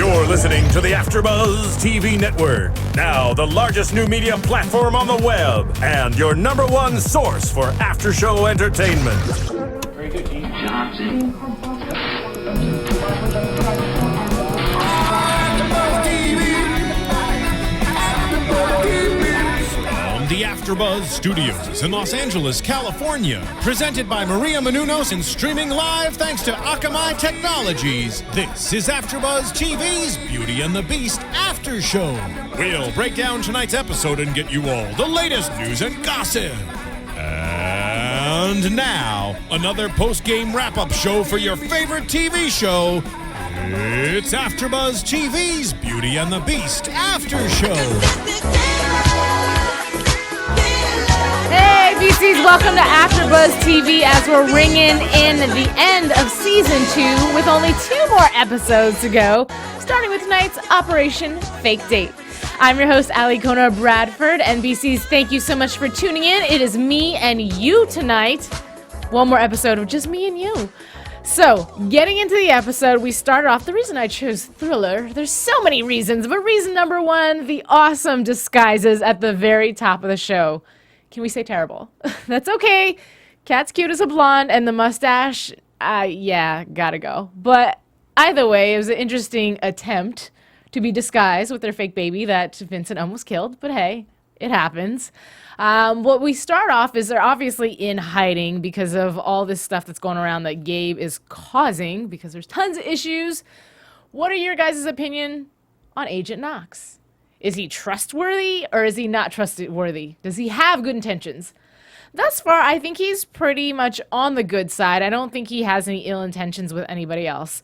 You're listening to the Afterbuzz TV Network, now the largest new media platform on the web, and your number one source for after-show entertainment. Very good, Dean Johnson. The Afterbuzz Studios in Los Angeles, California. Presented by Maria Menounos and streaming live thanks to Akamai Technologies. This is Afterbuzz TV's Beauty and the Beast After Show. We'll break down tonight's episode and get you all the latest news and gossip. And now, another post-game wrap-up show for your favorite TV show. It's Afterbuzz TV's Beauty and the Beast After Show. Hey, BCs, welcome to AfterBuzz TV as we're ringing in the end of Season 2 with only 2 more episodes to go, starting with tonight's Operation Fake Date. I'm your host, Alikona Bradford, and BCs, thank you so much for tuning in. It is me and you tonight. One more episode of just me and you. So, getting into the episode, we started off, the reason I chose thriller, there's so many reasons, but reason number 1, the awesome disguises at the very top of the show. Can we say terrible? That's okay. Cat's cute as a blonde, and the mustache, yeah, gotta go. But either way, it was an interesting attempt to be disguised with their fake baby that Vincent almost killed, but hey, it happens. What we start off is they're obviously in hiding because of all this stuff that's going around that Gabe is causing, because there's tons of issues. What are your guys' opinion on Agent Knox? Is he trustworthy or is he not trustworthy? Does he have good intentions? Thus far, I think he's pretty much on the good side. I don't think he has any ill intentions with anybody else.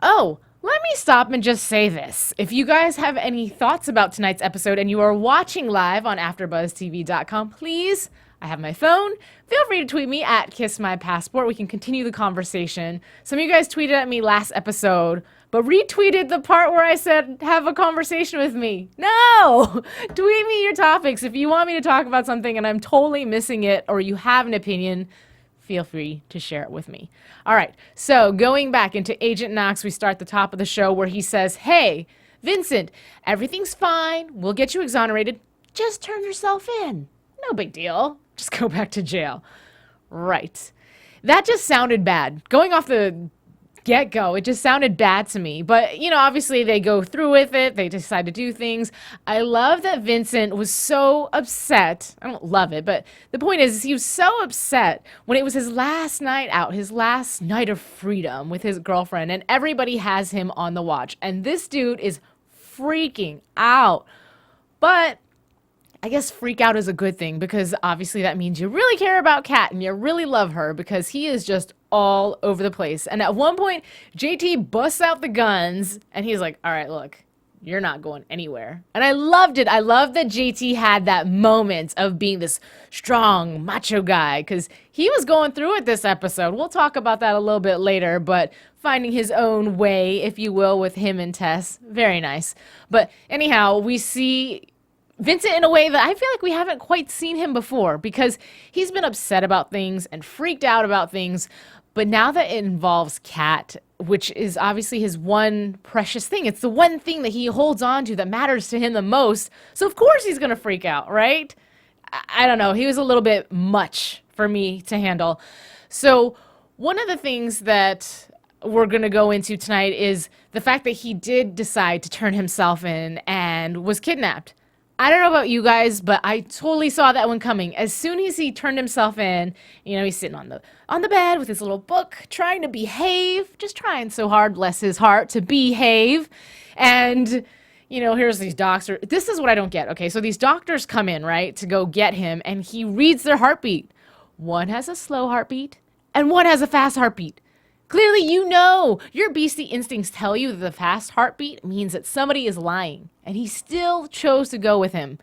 Oh, let me stop and just say this. If you guys have any thoughts about tonight's episode and you are watching live on AfterBuzzTV.com, please, I have my phone. Feel free to tweet me at KissMyPassport. We can continue the conversation. Some of you guys tweeted at me last episode, but retweeted the part where I said, have a conversation with me. No! Tweet me your topics. If you want me to talk about something and I'm totally missing it, or you have an opinion, feel free to share it with me. All right, so going back into Agent Knox, we start at the top of the show where he says, hey, Vincent, everything's fine. We'll get you exonerated. Just turn yourself in. No big deal. Just go back to jail. Right. That just sounded bad. Going off the get-go, it just sounded bad to me. But, you know, obviously they go through with it. They decide to do things. I love that Vincent was so upset. I don't love it, but the point is he was so upset when it was his last night out, his last night of freedom with his girlfriend, and everybody has him on the watch. And this dude is freaking out. But I guess freak out is a good thing, because obviously that means you really care about Cat and you really love her, because he is just all over the place. And at one point, JT busts out the guns and he's like, all right, look, you're not going anywhere. And I loved it. I loved that JT had that moment of being this strong, macho guy, because he was going through it this episode. We'll talk about that a little bit later, but finding his own way, if you will, with him and Tess. Very nice. But anyhow, we see Vincent in a way that I feel like we haven't quite seen him before, because he's been upset about things and freaked out about things. But now that it involves Cat, which is obviously his one precious thing, it's the one thing that he holds on to that matters to him the most. So of course he's going to freak out, right? I don't know. He was a little bit much for me to handle. So one of the things that we're going to go into tonight is the fact that he did decide to turn himself in and was kidnapped. I don't know about you guys, but I totally saw that one coming. As soon as he turned himself in, you know, he's sitting on the bed with his little book, trying to behave, just trying so hard, bless his heart, to behave. And, you know, here's these doctors. This is what I don't get. Okay, so these doctors come in, right, to go get him, and he reads their heartbeat. One has a slow heartbeat, and one has a fast heartbeat. Clearly, you know, your beastie instincts tell you that the fast heartbeat means that somebody is lying, and he still chose to go with him.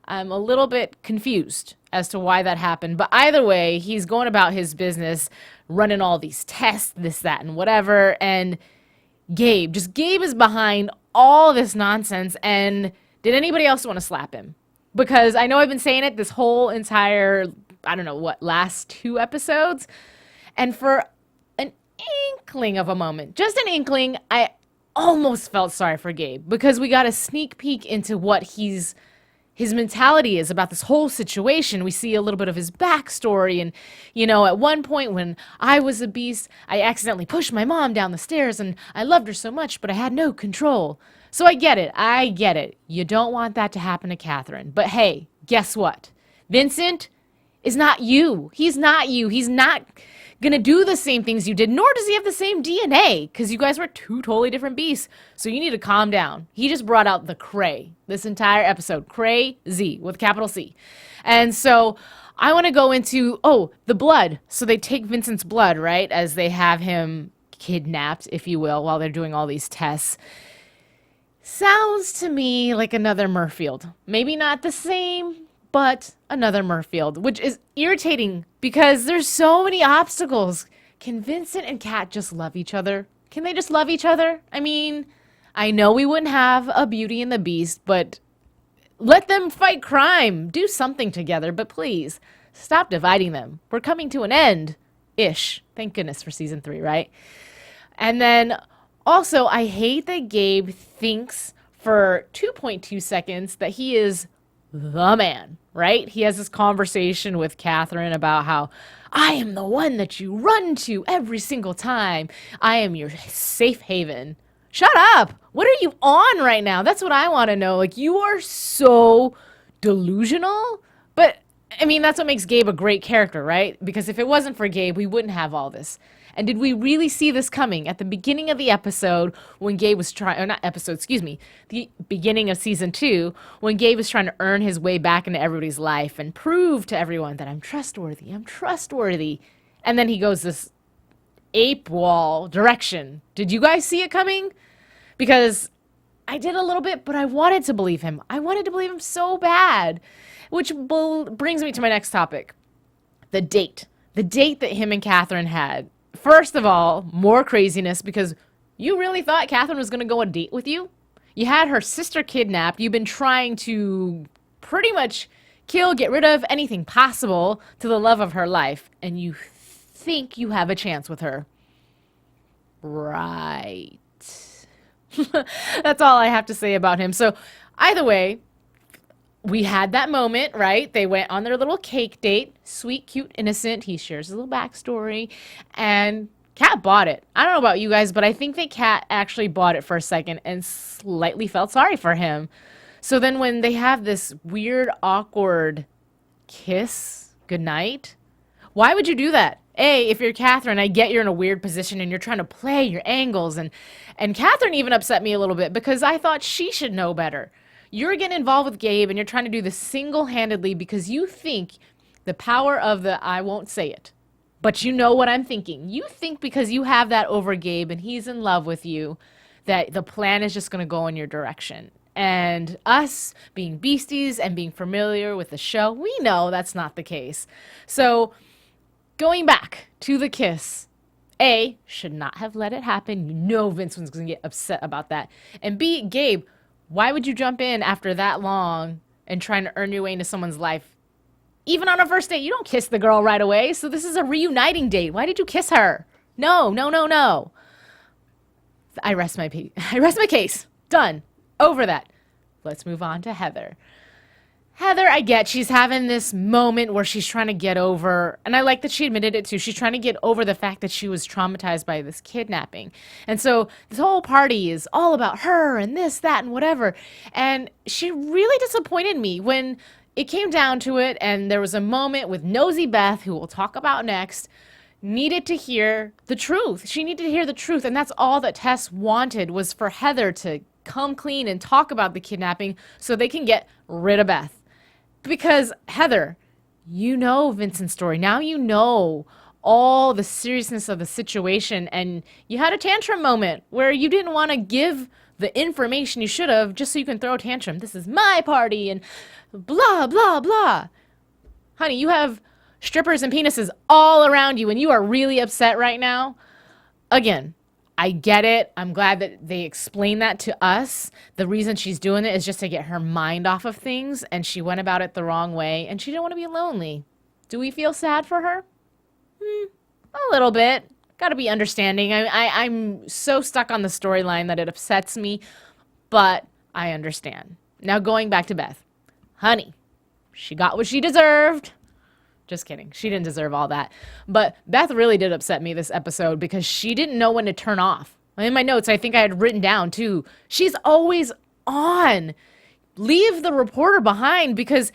I'm a little bit confused as to why that happened, but either way, he's going about his business, running all these tests, this, that, and whatever, and Gabe is behind all this nonsense, and did anybody else want to slap him? Because I know I've been saying it this whole entire, I don't know what, last 2 episodes, and for inkling of a moment, just an inkling, almost felt sorry for Gabe because we got a sneak peek into what his mentality is about this whole situation. We see a little bit of his backstory. And, at one point when I was a beast, I accidentally pushed my mom down the stairs and I loved her so much, but I had no control. So I get it. You don't want that to happen to Catherine. But hey, guess what? Vincent is not you. He's not you. He's not gonna do the same things you did, nor does he have the same DNA, because you guys were two totally different beasts. So you need to calm down. He just brought out the cray this entire episode. Crazy with a capital C. And so I want to go into, the blood. So they take Vincent's blood, right, as they have him kidnapped, if you will, while they're doing all these tests. Sounds to me like another Murfield. Maybe not the same, but another Murfield, which is irritating because there's so many obstacles. Can Vincent and Cat just love each other? Can they just love each other? I mean, I know we wouldn't have a Beauty and the Beast, but let them fight crime. Do something together, but please, stop dividing them. We're coming to an end-ish. Thank goodness for season 3, right? And then also, I hate that Gabe thinks for 2.2 seconds that he is the man, right? He has this conversation with Catherine about how I am the one that you run to every single time. I am your safe haven. Shut up. What are you on right now? That's what I want to know. Like, you are so delusional. But, I mean, that's what makes Gabe a great character, right? Because if it wasn't for Gabe, we wouldn't have all this. And did we really see this coming at the beginning of the episode when Gabe was the beginning of season 2, when Gabe was trying to earn his way back into everybody's life and prove to everyone that I'm trustworthy. And then he goes this ape wall direction. Did you guys see it coming? Because I did a little bit, but I wanted to believe him. I wanted to believe him so bad. Which brings me to my next topic. The date. The date that him and Catherine had. First of all, more craziness because you really thought Catherine was going to go on a date with you? You had her sister kidnapped. You've been trying to pretty much get rid of anything possible to the love of her life. And you think you have a chance with her. Right. That's all I have to say about him. So either way, we had that moment, right? They went on their little cake date. Sweet, cute, innocent. He shares his little backstory. And Cat bought it. I don't know about you guys, but I think that Cat actually bought it for a second and slightly felt sorry for him. So then when they have this weird, awkward kiss goodnight, why would you do that? If you're Catherine, I get you're in a weird position and you're trying to play your angles. And Catherine even upset me a little bit because I thought she should know better. You're getting involved with Gabe and you're trying to do this single-handedly because you think the power of the I won't say it, but you know what I'm thinking. You think because you have that over Gabe and he's in love with you that the plan is just going to go in your direction. And us being beasties and being familiar with the show, we know that's not the case. So going back to the kiss, A, should not have let it happen. You know Vince was going to get upset about that. And B, Gabe, why would you jump in after that long and trying to earn your way into someone's life? Even on a first date, you don't kiss the girl right away. So this is a reuniting date. Why did you kiss her? No. I rest my case. Done. Over that. Let's move on to Heather. Heather, I get she's having this moment where she's trying to get over, and I like that she admitted it too, she's trying to get over the fact that she was traumatized by this kidnapping. And so this whole party is all about her and this, that, and whatever. And she really disappointed me when it came down to it, and there was a moment with Nosy Beth, who we'll talk about next, needed to hear the truth. She needed to hear the truth, and that's all that Tess wanted, was for Heather to come clean and talk about the kidnapping so they can get rid of Beth. Because, Heather, you know Vincent's story. Now you know all the seriousness of the situation, and you had a tantrum moment where you didn't want to give the information you should have just so you can throw a tantrum. This is my party, and blah, blah, blah. Honey, you have strippers and penises all around you, and you are really upset right now. Again, I get it. I'm glad that they explained that to us. The reason she's doing it is just to get her mind off of things, and she went about it the wrong way, and she didn't want to be lonely. Do we feel sad for her? A little bit. Gotta be understanding. I'm so stuck on the storyline that it upsets me, but I understand. Now going back to Beth. Honey, she got what she deserved. Just kidding. She didn't deserve all that. But Beth really did upset me this episode because she didn't know when to turn off. In my notes, I think I had written down too, she's always on. Leave the reporter behind, because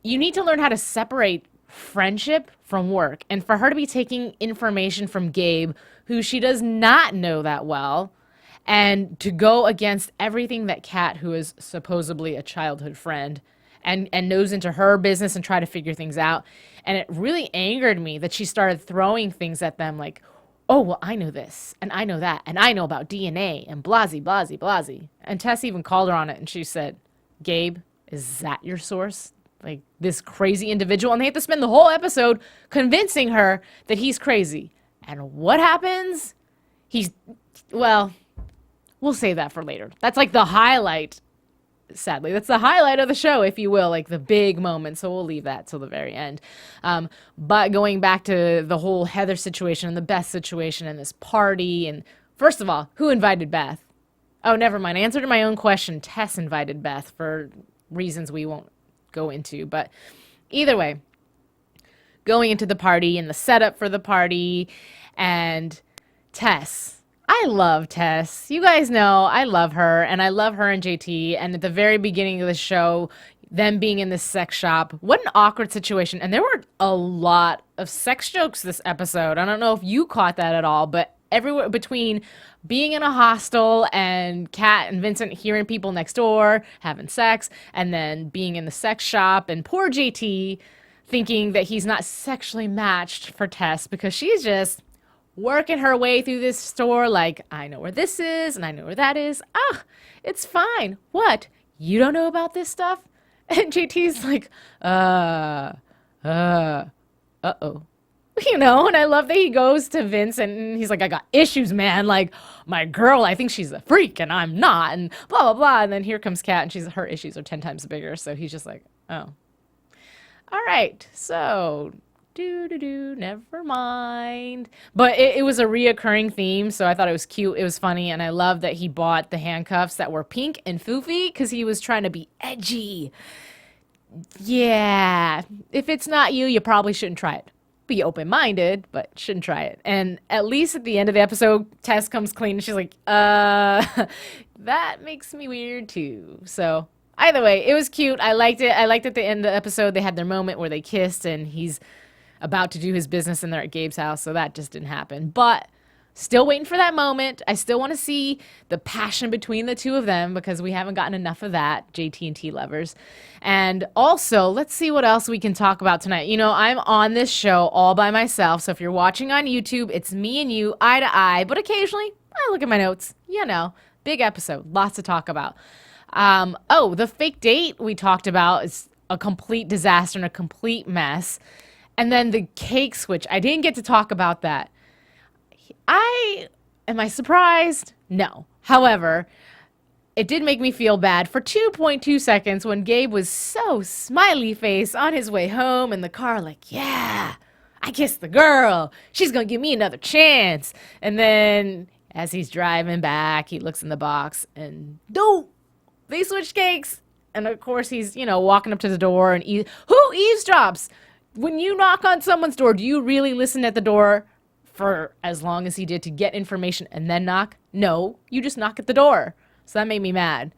you need to learn how to separate friendship from work. And for her to be taking information from Gabe, who she does not know that well, and to go against everything that Cat, who is supposedly a childhood friend, and knows into her business and try to figure things out. And it really angered me that she started throwing things at them like, oh, well, I know this, and I know that, and I know about DNA, and blasey, blasey, blasey. And Tess even called her on it, and she said, Gabe, is that your source? Like, this crazy individual? And they have to spend the whole episode convincing her that he's crazy. And what happens? Well, we'll save that for later. That's like the highlight. Sadly, that's the highlight of the show, if you will, like the big moment. So we'll leave that till the very end. But going back to the whole Heather situation and the Beth situation and this party. And first of all, who invited Beth? Oh, never mind. I answered my own question. Tess invited Beth for reasons we won't go into. But either way, going into the party and the setup for the party and Tess. I love Tess. You guys know I love her, and I love her and JT. And at the very beginning of the show, them being in this sex shop, what an awkward situation. And there were a lot of sex jokes this episode. I don't know if you caught that at all, but everywhere between being in a hostel and Kat and Vincent hearing people next door having sex, and then being in the sex shop, and poor JT thinking that he's not sexually matched for Tess because she's just working her way through this store like, I know where this is, and I know where that is. Ah, it's fine. What? You don't know about this stuff? And JT's like, uh-oh. You know, and I love that he goes to Vince, and he's like, I got issues, man. Like, my girl, I think she's a freak, and I'm not, and blah, blah, blah. And then here comes Kat, and her issues are 10 times bigger, so he's just like, oh. All right, so never mind. But it was a reoccurring theme, so I thought it was cute. It was funny, and I love that he bought the handcuffs that were pink and foofy because he was trying to be edgy. Yeah, if it's not you, you probably shouldn't try it. Be open-minded, but shouldn't try it. And at least at the end of the episode, Tess comes clean, and she's like, that makes me weird too. So either way, it was cute. I liked it. I liked at the end of the episode, they had their moment where they kissed, and he's about to do his business and they're at Gabe's house, so that just didn't happen. But still waiting for that moment. I still want to see the passion between the two of them because we haven't gotten enough of that, JT and T lovers. And also, let's see what else we can talk about tonight. You know, I'm on this show all by myself, so if you're watching on YouTube, it's me and you, eye to eye, but occasionally I look at my notes. You know, big episode, lots to talk about. The fake date we talked about is a complete disaster and a complete mess. And then the cake switch, I didn't get to talk about that. Am I surprised? No. However, it did make me feel bad for 2.2 seconds when Gabe was so smiley face on his way home in the car, like, yeah, I kissed the girl. She's going to give me another chance. And then as he's driving back, he looks in the box and they switched cakes. And of course he's, walking up to the door and who eavesdrops? When you knock on someone's door, do you really listen at the door for as long as he did to get information and then knock? No, you just knock at the door. So that made me mad.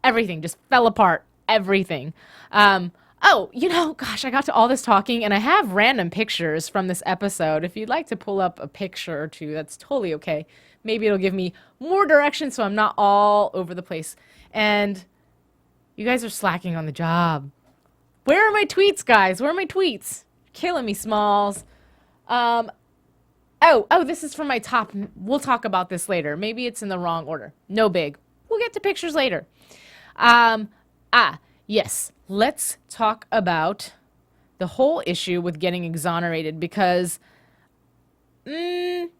Everything just fell apart. Everything. I got to all this talking, and I have random pictures from this episode. If you'd like to pull up a picture or two, that's totally okay. Maybe it'll give me more direction so I'm not all over the place. And you guys are slacking on the job. Where are my tweets, guys? Where are my tweets? Killing me, Smalls. This is from my top. We'll talk about this later. Maybe it's in the wrong order. No big. We'll get to pictures later. Yes. Let's talk about the whole issue with getting exonerated because maybe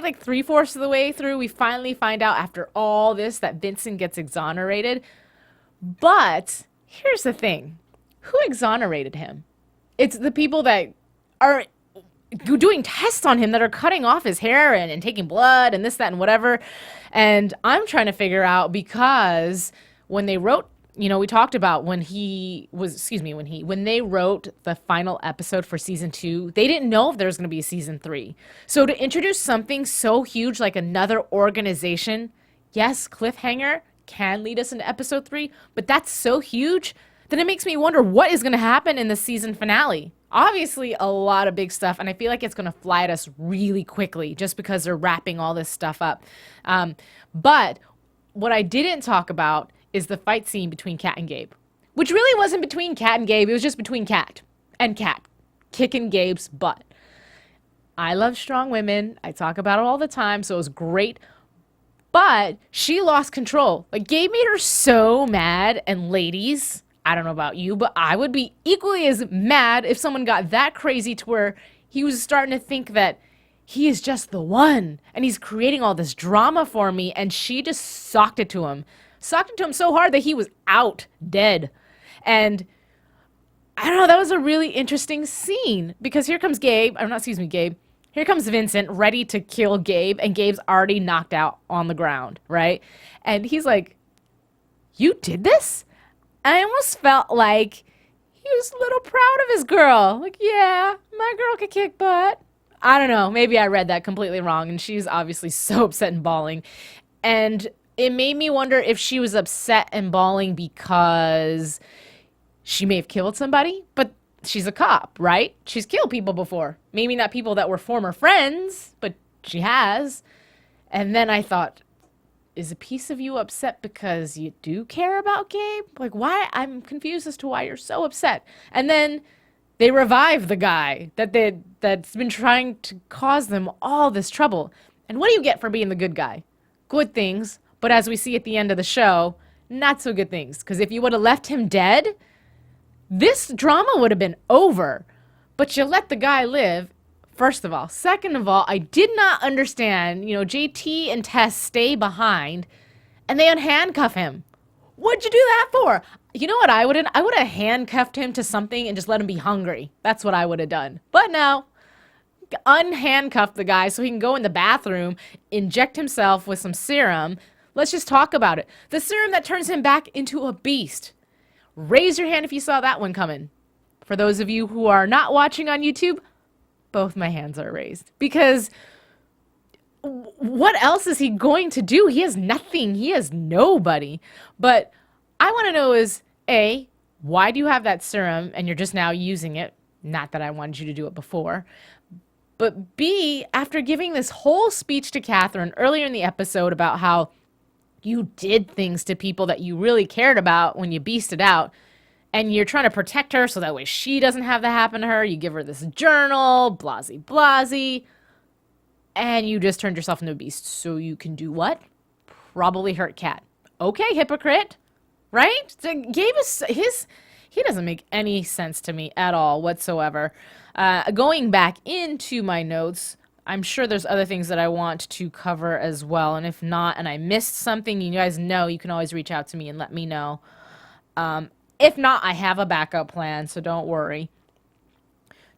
like 3/4 of the way through, we finally find out after all this that Benson gets exonerated. But here's the thing. Who exonerated him? It's the people that are doing tests on him that are cutting off his hair and taking blood and this, that, and whatever. And I'm trying to figure out, because when they wrote, we talked about when they wrote the final episode for season 2, they didn't know if there was going to be a season 3. So to introduce something so huge like another organization, yes, cliffhanger can lead us into episode 3, but that's so huge that it makes me wonder what is going to happen in the season finale. Obviously, a lot of big stuff, and I feel like it's going to fly at us really quickly just because they're wrapping all this stuff up. But what I didn't talk about is the fight scene between Cat and Gabe, which really wasn't between Cat and Gabe. It was just between Cat and Cat kicking Gabe's butt. I love strong women. I talk about it all the time, so it was great. But she lost control. Like, Gabe made her so mad, and ladies, I don't know about you, but I would be equally as mad if someone got that crazy to where he was starting to think that he is just the one, and he's creating all this drama for me, and she just socked it to him so hard that he was out, dead. And I don't know, that was a really interesting scene, because here comes Gabe. Here comes Vincent ready to kill Gabe, and Gabe's already knocked out on the ground, right? And he's like, "You did this?" And I almost felt like he was a little proud of his girl. Like, yeah, my girl could kick butt. I don't know. Maybe I read that completely wrong, and she's obviously so upset and bawling. And it made me wonder if she was upset and bawling because she may have killed somebody, but she's a cop, right? She's killed people before. Maybe not people that were former friends, but she has. And then I thought, is a piece of you upset because you do care about Gabe? Like, why? I'm confused as to why you're so upset. And then they revive the guy that's been trying to cause them all this trouble. And what do you get for being the good guy? Good things. But as we see at the end of the show, not so good things. Because if you would have left him dead, this drama would have been over. But you let the guy live, first of all. Second of all, I did not understand, JT and Tess stay behind, and they unhandcuff him. What'd you do that for? You know what I would have? I would have handcuffed him to something and just let him be hungry. That's what I would have done. But no. Unhandcuff the guy so he can go in the bathroom, inject himself with some serum. Let's just talk about it. The serum that turns him back into a beast. Raise your hand if you saw that one coming. For those of you who are not watching on YouTube, both my hands are raised. Because what else is he going to do? He has nothing. He has nobody. But I want to know is, A, why do you have that serum and you're just now using it? Not that I wanted you to do it before. But B, after giving this whole speech to Catherine earlier in the episode about how you did things to people that you really cared about when you beasted out, and you're trying to protect her so that way she doesn't have that happen to her. You give her this journal, blasey, and you just turned yourself into a beast. So you can do what? Probably hurt Cat. Okay, hypocrite, right? So Gabe he doesn't make any sense to me at all whatsoever. Going back into my notes, I'm sure there's other things that I want to cover as well. And if not, and I missed something, you guys know you can always reach out to me and let me know. If not, I have a backup plan, so don't worry.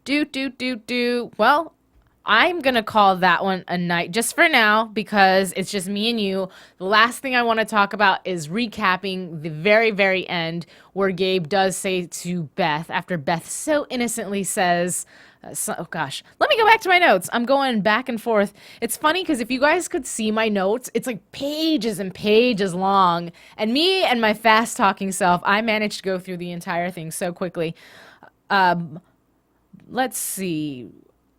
Well, I'm going to call that one a night just for now because it's just me and you. The last thing I want to talk about is recapping the very, very end where Gabe does say to Beth, after Beth so innocently says, oh gosh, let me go back to my notes. I'm going back and forth. It's funny because if you guys could see my notes, it's like pages and pages long. And me and my fast talking self, I managed to go through the entire thing so quickly. Let's see.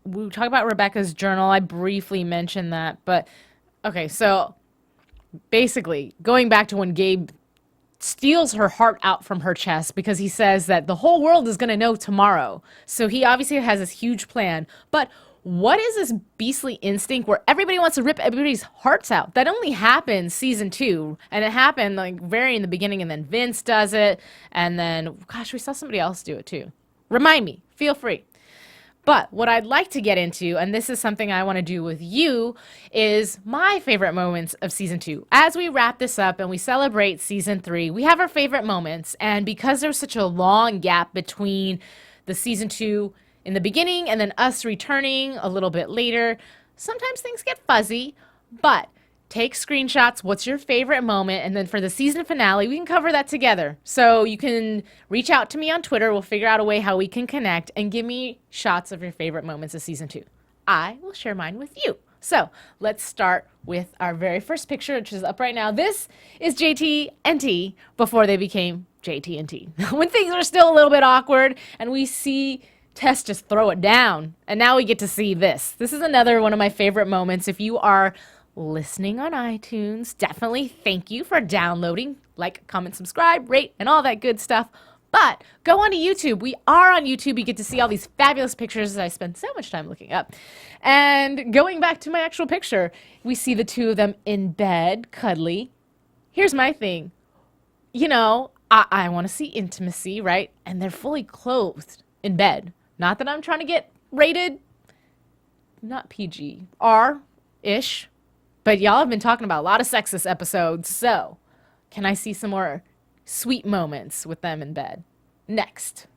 We talk about Rebecca's journal. I briefly mentioned that, but okay. So basically going back to when Gabe steals her heart out from her chest because he says that the whole world is going to know tomorrow. So he obviously has this huge plan. But what is this beastly instinct where everybody wants to rip everybody's hearts out? That only happened season 2. And it happened like very in the beginning. And then Vince does it. And then, gosh, we saw somebody else do it too. Remind me. Feel free. But what I'd like to get into, and this is something I want to do with you, is my favorite moments of season 2. As we wrap this up and we celebrate season 3, we have our favorite moments. And because there's such a long gap between the season 2 in the beginning and then us returning a little bit later. Sometimes things get fuzzy, but take screenshots. What's your favorite moment? And then for the season finale, we can cover that together. So you can reach out to me on Twitter. We'll figure out a way how we can connect and give me shots of your favorite moments of season 2. I will share mine with you. So let's start with our very first picture, which is up right now. This is JT and T before they became JT and T. When things are still a little bit awkward and we see Tess just throw it down. And now we get to see this. This is another one of my favorite moments. If you are listening on iTunes, definitely thank you for downloading. Like, comment, subscribe, rate, and all that good stuff. But go onto YouTube. We are on YouTube. You get to see all these fabulous pictures that I spend so much time looking up. And going back to my actual picture, we see the two of them in bed, cuddly. Here's my thing. You know, I want to see intimacy, right? And they're fully clothed in bed. Not that I'm trying to get rated, not PG, R-ish. But y'all have been talking about a lot of sex this episode, so can I see some more sweet moments with them in bed? Next.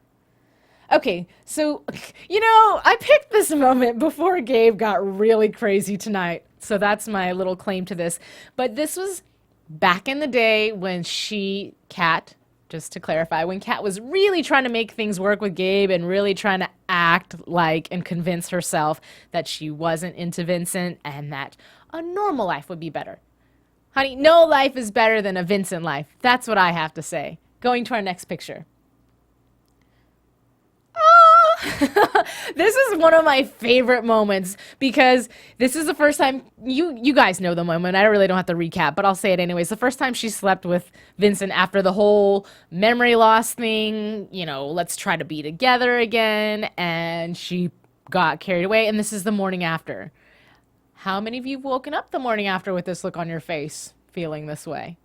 Okay, so, you know, I picked this moment before Gabe got really crazy tonight, so that's my little claim to this. But this was back in the day when Cat, just to clarify, when Cat was really trying to make things work with Gabe and really trying to act like and convince herself that she wasn't into Vincent and that a normal life would be better. Honey, no life is better than a Vincent life. That's what I have to say. Going to our next picture. This is one of my favorite moments because this is the first time, you guys know the moment. I really don't have to recap, but I'll say it anyways. The first time she slept with Vincent after the whole memory loss thing, you know, let's try to be together again, and she got carried away, and this is the morning after. How many of you have woken up the morning after with this look on your face, feeling this way?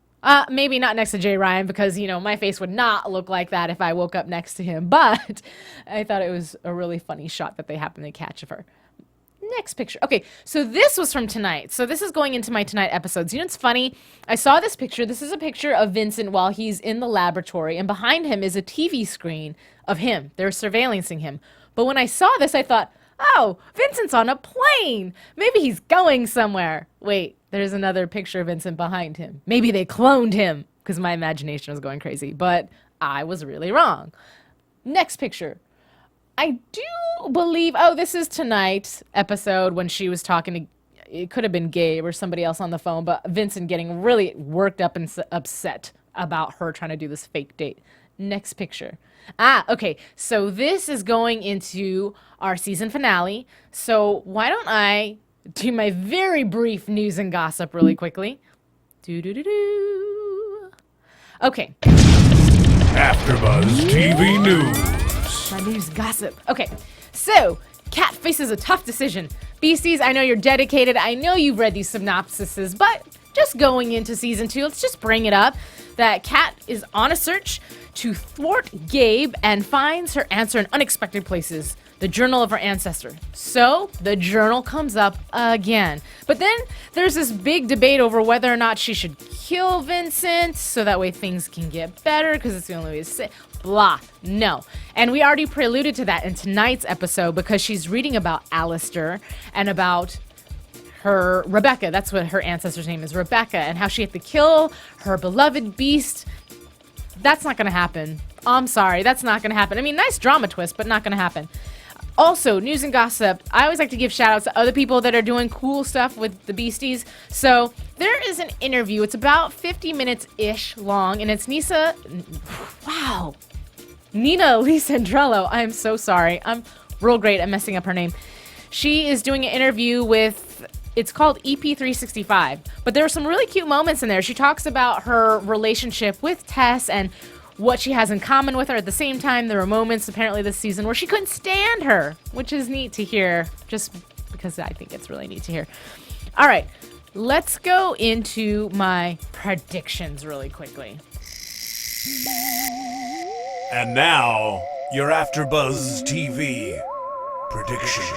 Maybe not next to Jay Ryan because, you know, my face would not look like that if I woke up next to him. But I thought it was a really funny shot that they happened to catch of her. Next picture. Okay, so this was from tonight. So this is going into my tonight episodes. You know, it's funny. I saw this picture. This is a picture of Vincent while he's in the laboratory. And behind him is a TV screen of him. They're surveillancing him. But when I saw this, I thought, oh, Vincent's on a plane. Maybe he's going somewhere. Wait, there's another picture of Vincent behind him. Maybe they cloned him because my imagination was going crazy, but I was really wrong. Next picture. I do believe, oh, this is tonight's episode when she was talking to, it could have been Gabe or somebody else on the phone, but Vincent getting really worked up and upset about her trying to do this fake date. Next picture. Okay, so this is going into our season finale. So why don't I do my very brief news and gossip really quickly. Okay. Afterbuzz TV News. My news gossip. Okay, so Cat faces a tough decision. Beasties, I know you're dedicated. I know you've read these synopsises, but just going into season 2, let's just bring it up that Cat is on a search to thwart Gabe and finds her answer in unexpected places. The journal of her ancestor. So the journal comes up again. But then there's this big debate over whether or not she should kill Vincent so that way things can get better because it's the only way to say blah. No. And we already preluded to that in tonight's episode because she's reading about Alistair and about her Rebecca. That's what her ancestor's name is, Rebecca, and how she had to kill her beloved beast. That's not going to happen. I'm sorry. That's not going to happen. I mean, nice drama twist, but not going to happen. Also, news and gossip, I always like to give shout outs to other people that are doing cool stuff with the Beasties. So there is an interview. It's about 50 minutes-ish long, and it's Nina Lisandrello. I'm so sorry. I'm real great at messing up her name. She is doing an interview with, it's called EP365. But there are some really cute moments in there. She talks about her relationship with Tess and what she has in common with her. At the same time, there were moments apparently this season where she couldn't stand her, which is neat to hear, just because I think it's really neat to hear. All right, let's go into my predictions really quickly. And now, your Afterbuzz TV Predictions.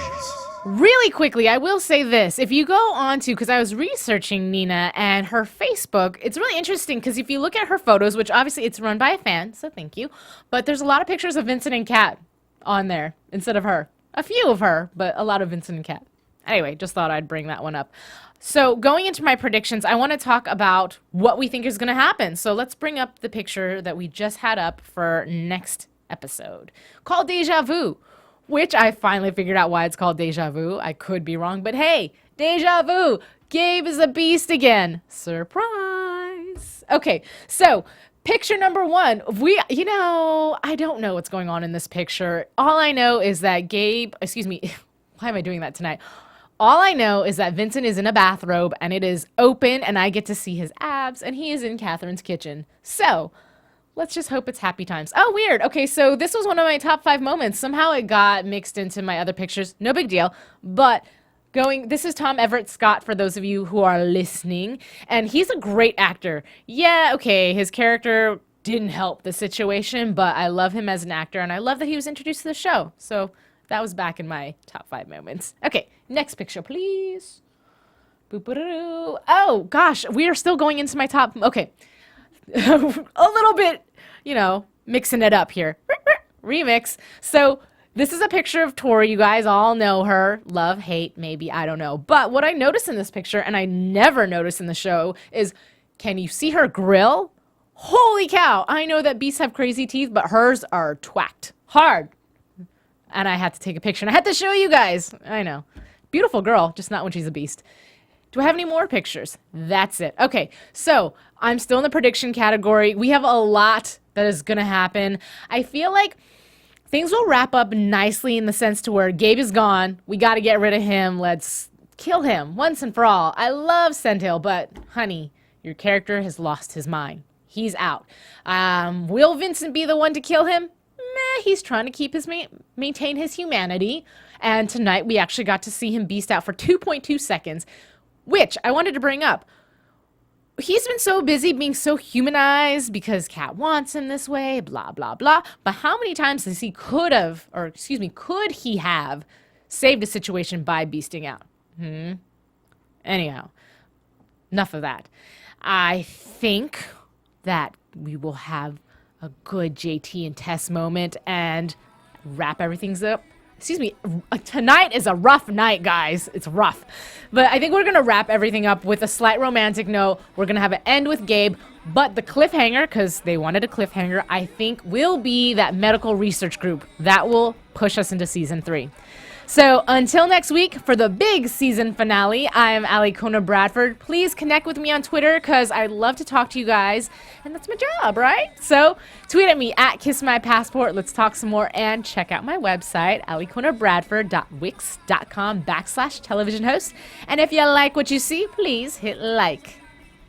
Really quickly, I will say this. If you go on to, because I was researching Nina and her Facebook, it's really interesting because if you look at her photos, which obviously it's run by a fan, so thank you, but there's a lot of pictures of Vincent and Cat on there instead of her. A few of her, but a lot of Vincent and Cat. Anyway, just thought I'd bring that one up. So going into my predictions, I want to talk about what we think is going to happen. So let's bring up the picture that we just had up for next episode, called Deja Vu, which I finally figured out why it's called Deja Vu. I could be wrong, but hey, Deja Vu! Gabe is a beast again. Surprise! Okay, so picture number one. I don't know what's going on in this picture. All I know is that why am I doing that tonight? All I know is that Vincent is in a bathrobe and it is open and I get to see his abs and he is in Catherine's kitchen. So let's just hope it's happy times. Oh, weird. Okay, so this was one of my top 5 moments. Somehow it got mixed into my other pictures. No big deal. But this is Tom Everett Scott for those of you who are listening. And he's a great actor. Yeah, okay, his character didn't help the situation, but I love him as an actor and I love that he was introduced to the show. So that was back in my top 5 moments. Okay, next picture, please. Boop-a-doo. Oh, gosh, we are still going into my top. Okay, a little bit, mixing it up here. Remix. So this is a picture of Tori. You guys all know her. Love, hate, maybe, I don't know. But what I noticed in this picture, and I never noticed in the show, is can you see her grill? Holy cow. I know that beasts have crazy teeth, but hers are twacked hard. And I had to take a picture, and I had to show you guys. I know. Beautiful girl, just not when she's a beast. Do I have any more pictures? That's it. Okay, so I'm still in the prediction category. We have a lot that is going to happen. I feel like things will wrap up nicely in the sense to where Gabe is gone. We got to get rid of him. Let's kill him once and for all. I love Sentil, but honey, your character has lost his mind. He's out. Will Vincent be the one to kill him? He's trying to maintain his humanity. And tonight we actually got to see him beast out for 2.2 seconds, which I wanted to bring up. He's been so busy being so humanized because Cat wants him this way, blah, blah, blah. But how many times could he have saved a situation by beasting out? Anyhow, enough of that. I think that we will have a good JT and Tess moment and wrap everything up. Tonight is a rough night, guys. It's rough. But I think we're going to wrap everything up with a slight romantic note. We're going to have an end with Gabe. But the cliffhanger, because they wanted a cliffhanger, I think will be that medical research group. That will push us into season 3. So until next week for the big season finale, I am Alikona Bradford. Please connect with me on Twitter because I'd love to talk to you guys, and that's my job, right? So tweet at me at KissMyPassport. Let's talk some more and check out my website, alikonabradford.wix.com/television host. And if you like what you see, please hit like.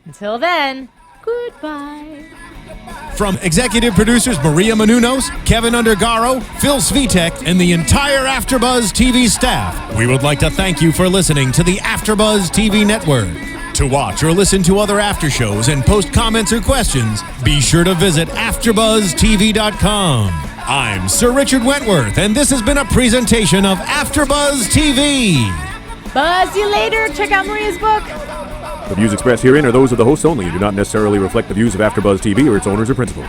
Until then, goodbye. From executive producers Maria Menounos, Kevin Undergaro, Phil Svitek, and the entire Afterbuzz TV staff, we would like to thank you for listening to the Afterbuzz TV network. To watch or listen to other after shows and post comments or questions, be sure to visit AfterbuzzTV.com. I'm Sir Richard Wentworth, and this has been a presentation of Afterbuzz TV. Buzz you later. Check out Maria's book. The views expressed herein are those of the hosts only and do not necessarily reflect the views of AfterBuzz TV or its owners or principals.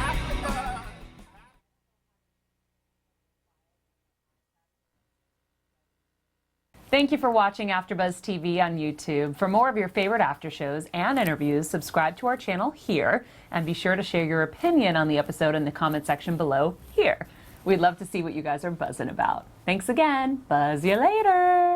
Thank you for watching AfterBuzz TV on YouTube. For more of your favorite after shows and interviews, subscribe to our channel here, and be sure to share your opinion on the episode in the comment section below here. We'd love to see what you guys are buzzing about. Thanks again. Buzz you later.